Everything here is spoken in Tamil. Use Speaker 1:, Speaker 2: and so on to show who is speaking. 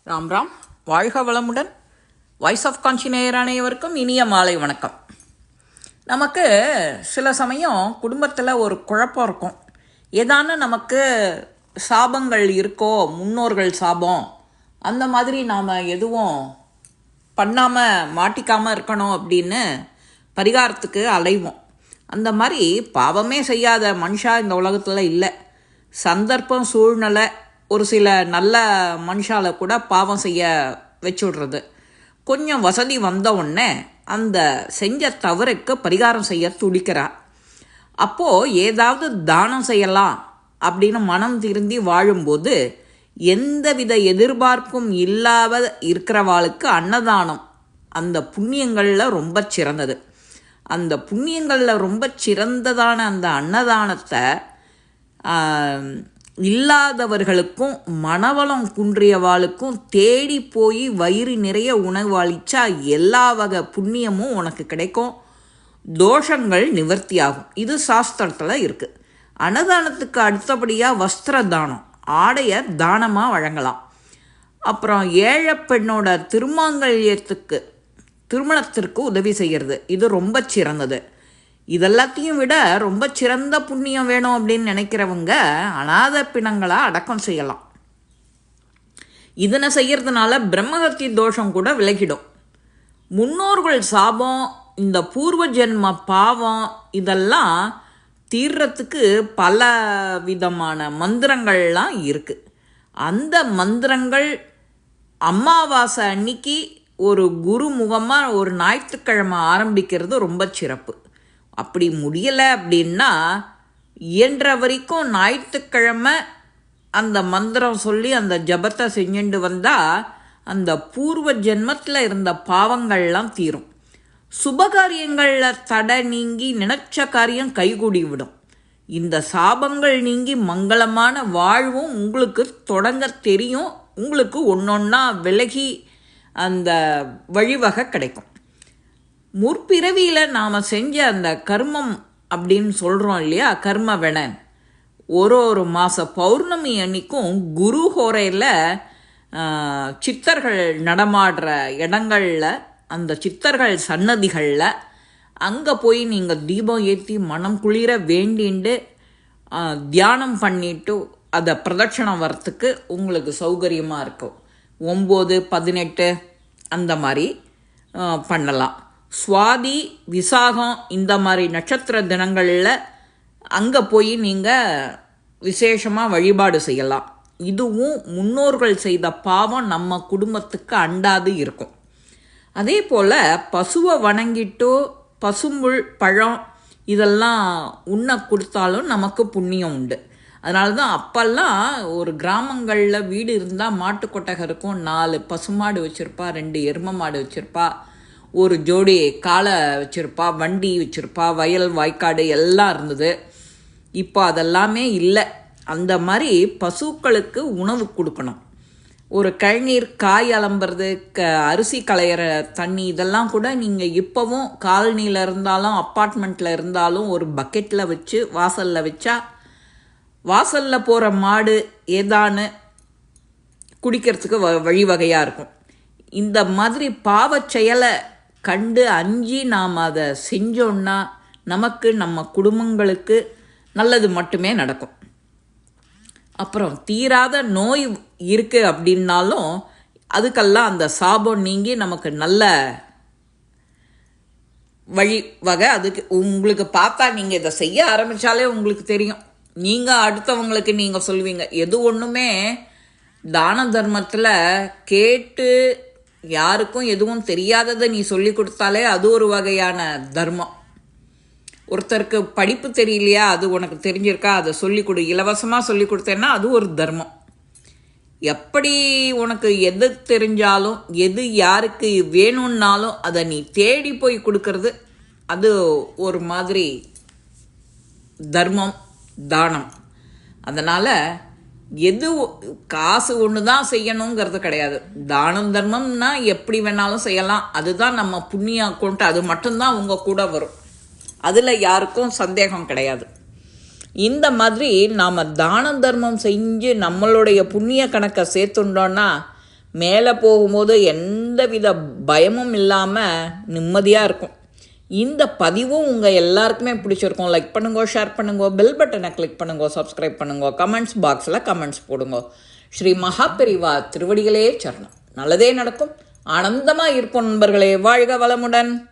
Speaker 1: ராம் ராம். வாழ்க வளமுடன். வாய்ஸ் ஆஃப் கான்ஷி நேயர் அனைவருக்கும் இனிய மாலை வணக்கம். நமக்கு சில சமயம் குடும்பத்தில் ஒரு குழப்பம் இருக்கும். ஏதான நமக்கு சாபங்கள் இருக்கோ, முன்னோர்கள் சாபம், அந்த மாதிரி நாம் எதுவும் பண்ணாமல் மாட்டிக்காமல் இருக்கணும் அப்படின்னு பரிகாரத்துக்கு அலைவோம். அந்த மாதிரி பாவமே செய்யாத மனுஷா இந்த உலகத்தில் இல்லை. சந்தர்ப்பம், சூழ்நிலை ஒரு சில நல்ல மனுஷால கூட பாவம் செய்ய வச்சுடுறது. கொஞ்சம் வசதி வந்த உடனே அந்த செஞ்ச தவறுக்கு பரிகாரம் செய்ய துடிக்கிறார். அப்போது ஏதாவது தானம் செய்யலாம் அப்படின்னு மனம் திருந்தி வாழும்போது எந்தவித எதிர்பார்ப்பும் இல்லாத இருக்கிறவாளுக்கு அன்னதானம் அந்த புண்ணியங்களில் ரொம்ப சிறந்தது. அந்த புண்ணியங்களில் ரொம்ப சிறந்ததான அந்த அன்னதானத்தை இல்லாதவர்களுக்கும் மனவளம் குன்றியவாளுக்கும் தேடி போய் வயிறு நிறைய உணவு அளித்தா எல்லா வகை புண்ணியமும் உனக்கு கிடைக்கும், தோஷங்கள் நிவர்த்தியாகும். இது சாஸ்திரத்தில் இருக்குது. அன்னதானத்துக்கு அடுத்தபடியாக வஸ்திர தானம், ஆடையை தானமாக வழங்கலாம். அப்புறம் ஏழை பெண்ணோட திருமணத்திற்கு உதவி செய்கிறது, இது ரொம்ப சிறந்தது. இதெல்லாத்தையும் விட ரொம்ப சிறந்த புண்ணியம் வேணும் அப்படின்னு நினைக்கிறவங்க அநாத பிணங்களாக அடக்கம் செய்யலாம். இதனை செய்யறதுனால பிரம்மஹத்தி தோஷம் கூட விலகிடும். முன்னோர்கள் சாபம், இந்த பூர்வ ஜென்ம பாவம் இதெல்லாம் தீர்றதுக்கு பல விதமான மந்திரங்கள்லாம் இருக்குது. அந்த மந்திரங்கள் அமாவாசை அன்னைக்கு ஒரு குரு முகமாக ஒரு ஞாயிற்றுக்கிழமை ஆரம்பிக்கிறது ரொம்ப சிறப்பு. அப்படி முடியலை அப்படின்னா இயன்ற வரைக்கும் ஞாயிற்றுக்கிழமை அந்த மந்திரம் சொல்லி அந்த ஜபத்தை செஞ்சுட்டு வந்தால் அந்த பூர்வ ஜென்மத்தில் இருந்த பாவங்கள்லாம் தீரும். சுபகாரியங்களில் தடை நீங்கி நினைச்ச காரியம் கைகூடி விடும். இந்த சாபங்கள் நீங்கி மங்களமான வாழ்வும் உங்களுக்கு தொடங்க தெரியும். உங்களுக்கு ஒன்றொன்னா விலகி அந்த வழிவகை கிடைக்கும். முற்பிறவியில் நாம் செஞ்ச அந்த கர்மம் அப்படின்னு சொல்கிறோம் இல்லையா, கர்ம வினன், ஒரு மாத பௌர்ணமி அன்னைக்கும் குரு ஹோரையில் சித்தர்கள் நடமாடுற இடங்களில், அந்த சித்தர்கள் சன்னதிகளில் அங்கே போய் நீங்கள் தீபம் ஏற்றி மனம் குளிர வேண்டிண்டு தியானம் பண்ணிட்டு அதை பிரதட்சணம் வரத்துக்கு உங்களுக்கு சௌகரியமாக இருக்கும். 9, 18 அந்த மாதிரி பண்ணலாம். சுவாதி, விசாகம் இந்த மாதிரி நட்சத்திர தினங்களில் அங்கே போய் நீங்கள் விசேஷமாக வழிபாடு செய்யலாம். இதுவும் முன்னோர்கள் செய்த பாவம் நம்ம குடும்பத்துக்கு அண்டாது இருக்கும். அதே போல் பசுவை வணங்கிட்டோ பசும்புல் பழம் இதெல்லாம் உண்ண கொடுத்தாலும் நமக்கு புண்ணியம் உண்டு. அதனால தான் அப்போல்லாம் ஒரு கிராமங்களில் வீடு இருந்தால் மாட்டுக்கொட்டகை இருக்கும், 4 பசுமாடு வச்சுருப்பா, 2 எருமை மாடு வச்சுருப்பா, ஒரு ஜோடி காளை வச்சுருப்பா, வண்டி வச்சுருப்பா, வயல் வாய்க்காடு எல்லாம் இருந்தது. இப்போ அதெல்லாமே இல்லை. அந்த மாதிரி பசுக்களுக்கு உணவு கொடுக்கணும். ஒரு கழநீர், காய் அலம்புறது, அரிசி களையிற தண்ணி இதெல்லாம் கூட நீங்கள் இப்போவும் காலனியில் இருந்தாலும் அப்பார்ட்மெண்ட்டில் இருந்தாலும் ஒரு பக்கெட்டில் வச்சு வாசலில் வச்சா வாசலில் போகிற மாடு ஏதானு குடிக்கிறதுக்கு வழிவகையாக இருக்கும். இந்த மாதிரி பாவச் செயலை கண்டு அஞ்சி நாம் அதை செஞ்சோன்னா நமக்கு நம்ம குடும்பங்களுக்கு நல்லது மட்டுமே நடக்கும். அப்புறம் தீராத நோய் இருக்குது அப்படின்னாலும் அதுக்கெல்லாம் அந்த சாபம் நீங்கி நமக்கு நல்ல வழிவகை. அதுக்கு உங்களுக்கு பார்த்தா நீங்கள் இதை செய்ய ஆரம்பித்தாலே உங்களுக்கு தெரியும். நீங்கள் அடுத்தவங்களுக்கு நீங்கள் சொல்லுவீங்க. எது ஒன்றுமே தான தர்மத்தில் கேட்டு யாருக்கும் எதுவும் தெரியாததை நீ சொல்லி கொடுத்தாலே அது ஒரு வகையான தர்மம். ஒருத்தருக்கு படிப்பு தெரியலையா, அது உனக்கு தெரிஞ்சிருக்கா, அதை சொல்லிக் கொடு, இலவசமாக சொல்லி கொடுத்தேன்னா அது ஒரு தர்மம். எப்படி உனக்கு எது தெரிஞ்சாலும் எது யாருக்கு வேணும்னாலும் அதை நீ தேடி போய் கொடுக்கறது அது ஒரு மாதிரி தர்மம், தானம். அதனால் எது காசு ஒன்று தான் செய்யணுங்கிறது கிடையாது. தானம் தர்மம்னா எப்படி வேணாலும் செய்யலாம். அதுதான் நம்ம புண்ணிய அக்கௌண்ட், அது மட்டும்தான் உங்கள் கூட வரும். அதில் யாருக்கும் சந்தேகம் கிடையாது. இந்த மாதிரி நாம் தான தர்மம் செஞ்சு நம்மளுடைய புண்ணிய கணக்கை சேர்த்துட்டோன்னா மேலே போகும்போது எந்த வித பயமும் இல்லாமல் நிம்மதியாக இருக்கும். இந்த பதிவும் உங்கள் எல்லாருக்குமே பிடிச்சிருக்கும். லைக் பண்ணுங்க, ஷேர் பண்ணுங்க, பெல் பட்டனை கிளிக் பண்ணுங்க, சப்ஸ்கிரைப் பண்ணுங்க, கமெண்ட்ஸ் பாக்ஸில் கமெண்ட்ஸ் போடுங்க. ஸ்ரீ மகாபெரிவா திருவடிகளே சரணம். நல்லதே நடக்கும். ஆனந்தமாக இருப்போம் நண்பர்களே. வாழ்க வளமுடன்.